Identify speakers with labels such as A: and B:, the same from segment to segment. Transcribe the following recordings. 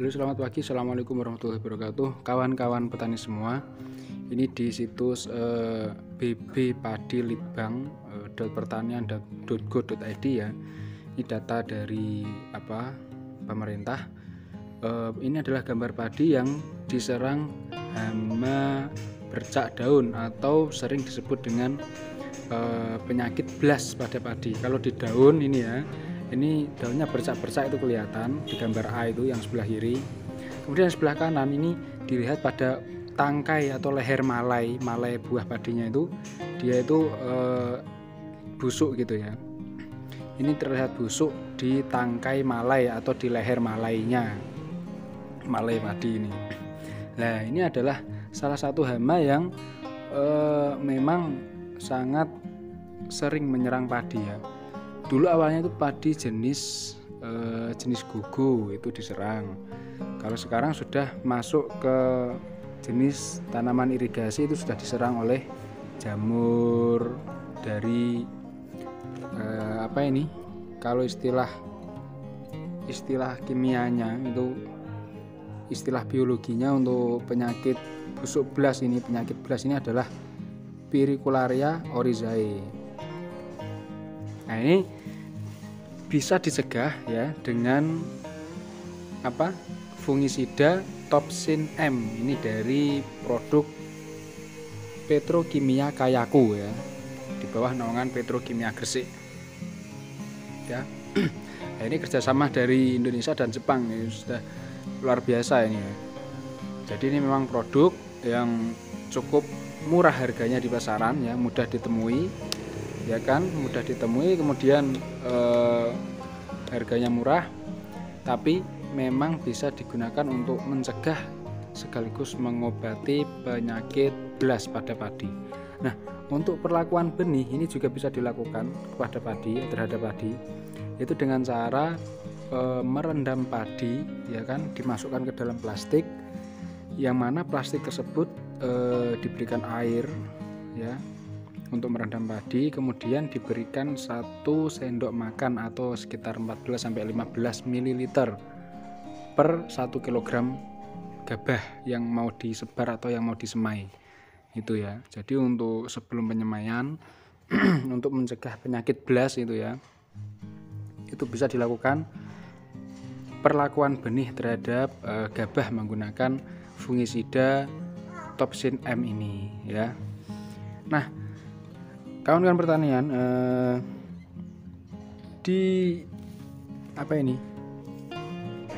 A: Halo, selamat pagi. Assalamualaikum warahmatullahi wabarakatuh. Kawan-kawan petani semua, ini di situs bbpadilitbang.pertanian.go.id ya. Ini data dari pemerintah. Ini adalah gambar padi yang diserang hama bercak daun atau sering disebut dengan penyakit blas pada padi. Kalau di daun ini ya, ini daunnya bercak-bercak itu kelihatan di gambar A itu yang sebelah kiri. Kemudian sebelah kanan ini dilihat pada tangkai atau leher malai buah padinya itu, dia itu busuk gitu ya. Ini terlihat busuk di tangkai malai atau di leher malai padi ini. Nah, ini adalah salah satu hama yang memang sangat sering menyerang padi ya. Dulu awalnya itu padi jenis gugu itu diserang. Kalau sekarang sudah masuk ke jenis tanaman irigasi, itu sudah diserang oleh jamur dari kalau istilah kimianya itu, istilah biologinya untuk penyakit busuk blas ini, penyakit blas ini adalah Pyrrhicularia oryzae. Nah, ini bisa dicegah ya dengan fungisida Topsin M. Ini dari produk Petrokimia Kayaku ya, di bawah naungan Petrokimia Gresik ya. Nah, ini kerjasama dari Indonesia dan Jepang, ini sudah luar biasa ini ya. Jadi ini memang produk yang cukup murah harganya di pasaran ya, mudah ditemui ya kan, kemudian harganya murah, tapi memang bisa digunakan untuk mencegah sekaligus mengobati penyakit blas pada padi. Nah, untuk perlakuan benih ini juga bisa dilakukan terhadap padi, itu dengan cara merendam padi ya kan, dimasukkan ke dalam plastik, yang mana plastik tersebut diberikan air ya untuk merendam padi, kemudian diberikan 1 sendok makan atau sekitar 14-15 ml per 1 kg gabah yang mau disebar atau yang mau disemai itu ya. Jadi untuk sebelum penyemaian untuk mencegah penyakit blas itu ya, itu bisa dilakukan perlakuan benih terhadap gabah menggunakan fungisida Topsin M ini ya. Nah, kawan-kawan pertanian,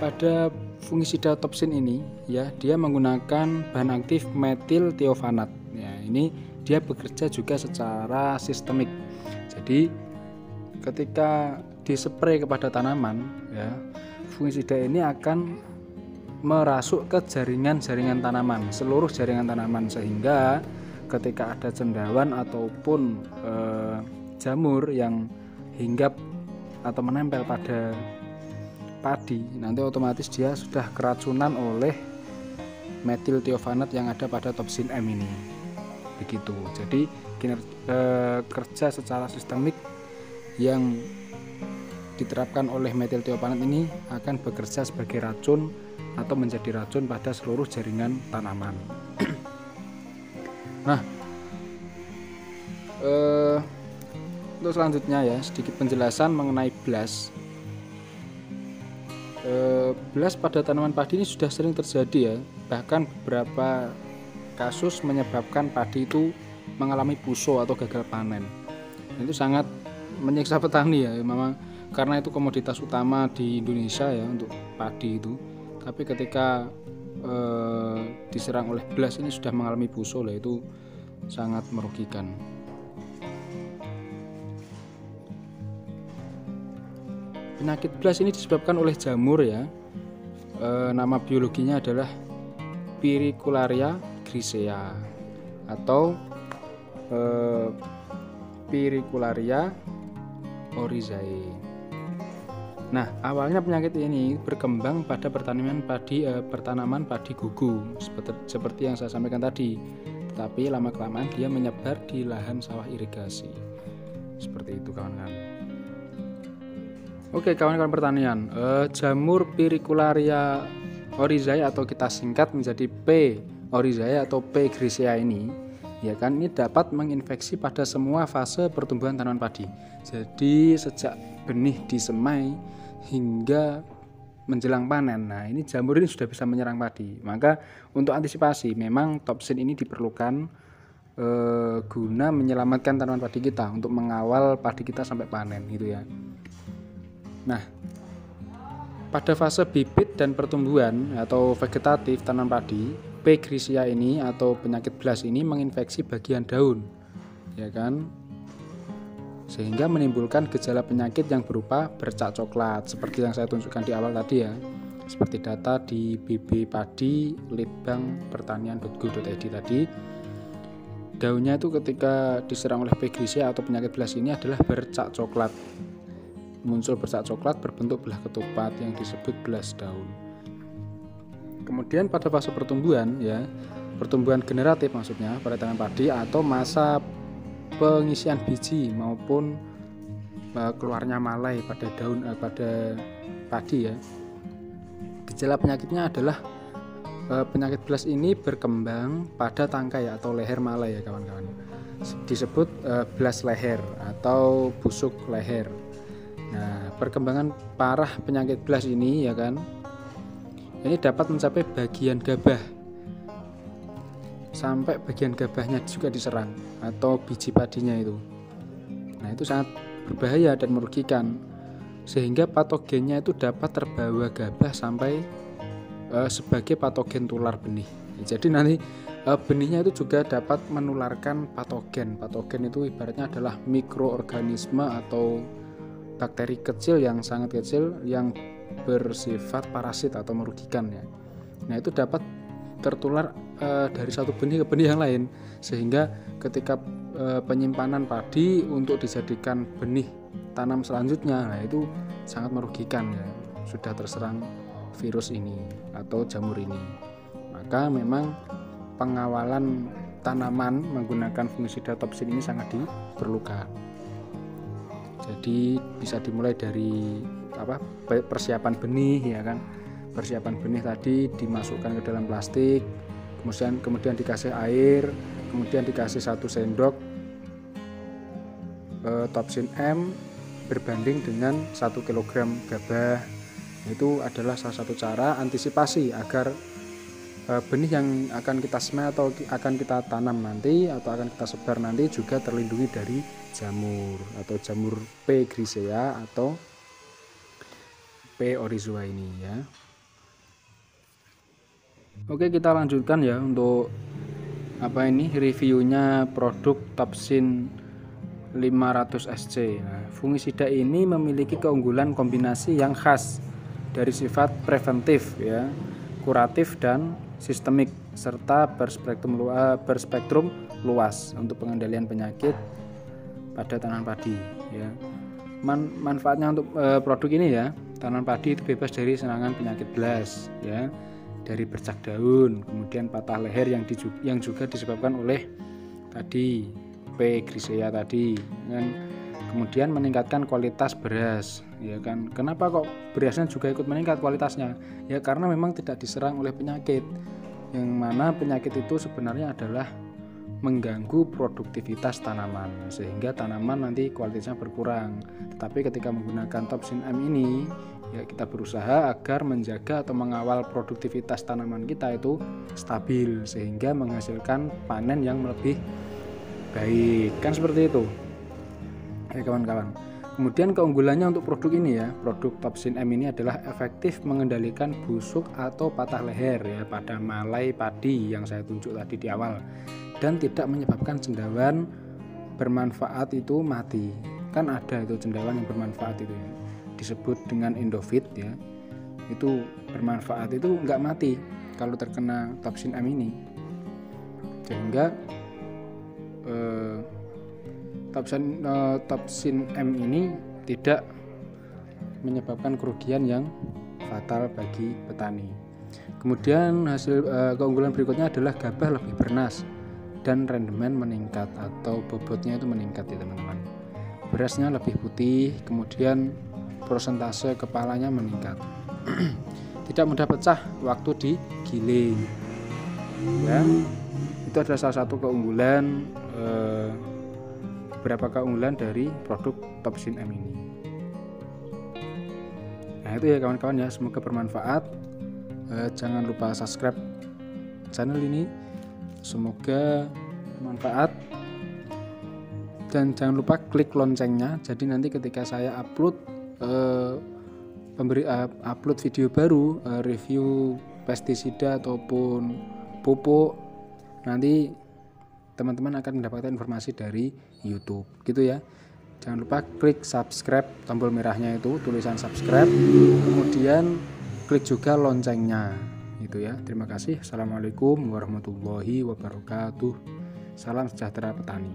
A: pada fungisida Topsin ini ya, dia menggunakan bahan aktif metil tiovanat ya. Ini dia bekerja juga secara sistemik. Jadi ketika dispray kepada tanaman ya, fungisida ini akan merasuk ke jaringan tanaman, seluruh jaringan tanaman, sehingga ketika ada cendawan ataupun jamur yang hinggap atau menempel pada padi, nanti otomatis dia sudah keracunan oleh metil tiovanat yang ada pada Topsin M ini. Begitu. Jadi kerja secara sistemik yang diterapkan oleh metil tiovanat ini akan bekerja sebagai racun atau menjadi racun pada seluruh jaringan tanaman. Nah, untuk selanjutnya ya, sedikit penjelasan mengenai blas. Blas pada tanaman padi ini sudah sering terjadi ya, bahkan beberapa kasus menyebabkan padi itu mengalami puso atau gagal panen. Itu sangat menyiksa petani ya, memang karena itu komoditas utama di Indonesia ya untuk padi itu. Tapi ketika diserang oleh blas ini sudah mengalami puso lah, itu sangat merugikan. Penyakit blas ini disebabkan oleh jamur ya. Nama biologinya adalah Pyrrhicularia grisea atau Pyrrhicularia oryzae. Nah, awalnya penyakit ini berkembang pada pertanaman padi gugu seperti yang saya sampaikan tadi. Tetapi lama-kelamaan dia menyebar di lahan sawah irigasi. Seperti itu kawan-kawan. Oke kawan-kawan pertanian, jamur Pyrrhicularia oryzae atau kita singkat menjadi P oryzae atau P grisea ini, ya kan, ini dapat menginfeksi pada semua fase pertumbuhan tanaman padi. Jadi sejak benih disemai hingga menjelang panen. Nah, ini jamur ini sudah bisa menyerang padi. Maka untuk antisipasi memang topsin ini diperlukan guna menyelamatkan tanaman padi kita, untuk mengawal padi kita sampai panen gitu ya. Nah, pada fase bibit dan pertumbuhan atau vegetatif tanaman padi, P grisea ini atau penyakit blast ini menginfeksi bagian daun, ya kan, sehingga menimbulkan gejala penyakit yang berupa bercak coklat seperti yang saya tunjukkan di awal tadi ya, seperti data di bb.padi.litbang.pertanian.go.id tadi. Daunnya itu ketika diserang oleh P grisea atau penyakit blast ini adalah bercak coklat, muncul bercak coklat berbentuk belah ketupat yang disebut blast daun. Kemudian pada fase pertumbuhan ya, pertumbuhan generatif maksudnya pada tanaman padi atau masa pengisian biji maupun keluarnya malai pada daun pada padi ya. Gejala penyakitnya adalah penyakit blast ini berkembang pada tangkai atau leher malai ya kawan-kawan. Disebut blast leher atau busuk leher. Nah, perkembangan parah penyakit blast ini ya kan, ini dapat mencapai bagian gabah, sampai bagian gabahnya juga diserang atau biji padinya itu. Nah, itu sangat berbahaya dan merugikan, sehingga patogennya itu dapat terbawa gabah sampai sebagai patogen tular benih. Jadi nanti benihnya itu juga dapat menularkan patogen. Patogen itu ibaratnya adalah mikroorganisme atau bakteri kecil yang sangat kecil yang bersifat parasit atau merugikan ya. Nah, itu dapat tertular dari satu benih ke benih yang lain, sehingga ketika penyimpanan padi untuk dijadikan benih tanam selanjutnya, nah itu sangat merugikan ya, sudah terserang virus ini atau jamur ini. Maka memang pengawalan tanaman menggunakan fungisida topsin ini sangat diperlukan. Jadi bisa dimulai dari persiapan benih ya kan. Persiapan benih tadi dimasukkan ke dalam plastik, kemudian dikasih air, kemudian dikasih 1 sendok topsin M berbanding dengan 1 kg gabah. Itu adalah salah satu cara antisipasi agar benih yang akan kita semai atau akan kita tanam nanti atau akan kita sebar nanti juga terlindungi dari jamur atau jamur P grisea atau P oryzae ini ya. Oke, kita lanjutkan ya untuk reviewnya produk topsin 500 SC. Nah, fungisida ini memiliki keunggulan kombinasi yang khas dari sifat preventif ya, kuratif dan sistemik, serta berspektrum luas untuk pengendalian penyakit pada tanaman padi ya. Manfaatnya untuk produk ini ya, tanaman padi itu bebas dari serangan penyakit blast ya, dari bercak daun, kemudian patah leher yang juga disebabkan oleh tadi P grisea tadi kan. Kemudian meningkatkan kualitas beras ya kan. Kenapa kok berasnya juga ikut meningkat kualitasnya? Ya karena memang tidak diserang oleh penyakit, yang mana penyakit itu sebenarnya adalah mengganggu produktivitas tanaman, sehingga tanaman nanti kualitasnya berkurang. Tetapi ketika menggunakan topsin M ini ya, kita berusaha agar menjaga atau mengawal produktivitas tanaman kita itu stabil, sehingga menghasilkan panen yang lebih baik, kan seperti itu ya kawan-kawan. Kemudian keunggulannya untuk produk ini ya, produk topsin M ini adalah efektif mengendalikan busuk atau patah leher ya pada malai padi yang saya tunjuk tadi di awal, dan tidak menyebabkan cendawan bermanfaat itu mati. Kan ada itu cendawan yang bermanfaat itu ya, disebut dengan endofit ya, itu bermanfaat, itu enggak mati kalau terkena topsin M ini, sehingga topsin M ini tidak menyebabkan kerugian yang fatal bagi petani. Kemudian hasil keunggulan berikutnya adalah gabah lebih bernas dan rendemen meningkat atau bobotnya itu meningkat ya teman-teman. Berasnya lebih putih, kemudian persentase kepalanya meningkat. tidak mudah pecah waktu digiling ya. Itu adalah salah satu keunggulan, beberapa keunggulan dari produk Topsin M ini. Nah itu ya kawan-kawan ya, semoga bermanfaat. Jangan lupa subscribe channel ini, semoga bermanfaat. Dan jangan lupa klik loncengnya, jadi nanti ketika saya upload upload video baru, review pestisida ataupun pupuk, nanti teman-teman akan mendapatkan informasi dari YouTube gitu ya. Jangan lupa klik subscribe, tombol merahnya itu tulisan subscribe, kemudian klik juga loncengnya gitu ya. Terima kasih. Assalamualaikum warahmatullahi wabarakatuh. Salam sejahtera petani.